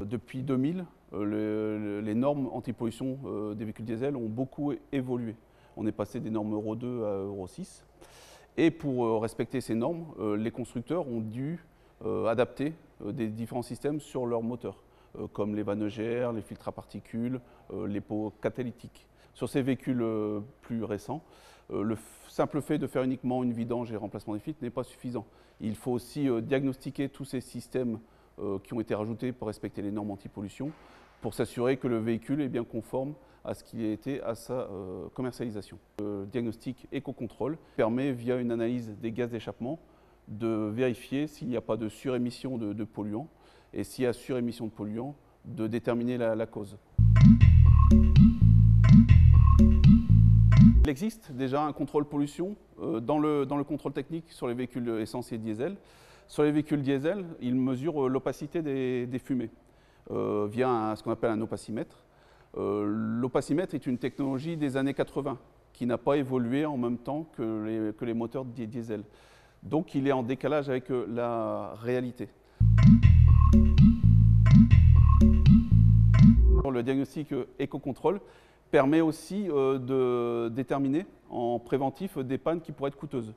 Depuis 2000, les normes anti-pollution des véhicules diesel ont beaucoup évolué. On est passé des normes Euro 2 à Euro 6. Et pour respecter ces normes, les constructeurs ont dû adapter des différents systèmes sur leurs moteurs, comme les vannes EGR, les filtres à particules, les pots catalytiques. Sur ces véhicules plus récents, le simple fait de faire uniquement une vidange et remplacement des filtres n'est pas suffisant. Il faut aussi diagnostiquer tous ces systèmes qui ont été rajoutés pour respecter les normes anti-pollution, pour s'assurer que le véhicule est bien conforme à ce qu'il a été à sa commercialisation. Le diagnostic éco-contrôle permet, via une analyse des gaz d'échappement, de vérifier s'il n'y a pas de surémission de polluants, et s'il y a surémission de polluants, de déterminer la cause. Il existe déjà un contrôle pollution dans le contrôle technique sur les véhicules essence et diesel. Sur les véhicules diesel, il mesure l'opacité des fumées via ce qu'on appelle un opacimètre. L'opacimètre est une technologie des années 80 qui n'a pas évolué en même temps que les moteurs diesel. Donc il est en décalage avec la réalité. Le diagnostic éco-contrôle permet aussi de déterminer en préventif des pannes qui pourraient être coûteuses.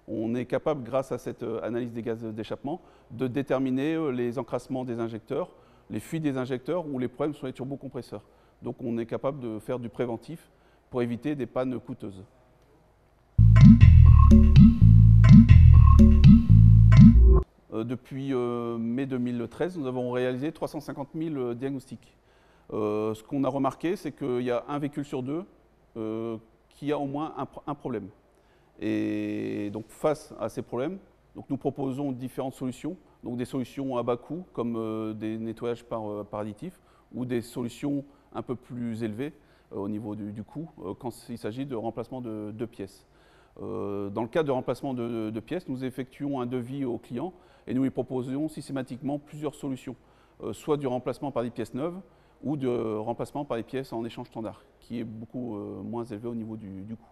On est capable, grâce à cette analyse des gaz d'échappement, de déterminer les encrassements des injecteurs, les fuites des injecteurs ou les problèmes sur les turbocompresseurs. Donc on est capable de faire du préventif pour éviter des pannes coûteuses. Depuis mai 2013, nous avons réalisé 350 000 diagnostics. Ce qu'on a remarqué, c'est qu'il y a un véhicule sur deux qui a au moins un problème. Et donc face à ces problèmes, nous proposons différentes solutions, donc des solutions à bas coût comme des nettoyages par additifs ou des solutions un peu plus élevées au niveau du coût quand il s'agit de remplacement de pièces. Dans le cas de remplacement de pièces, nous effectuons un devis au client et nous lui proposons systématiquement plusieurs solutions, soit du remplacement par des pièces neuves ou de remplacement par des pièces en échange standard, qui est beaucoup moins élevé au niveau du coût.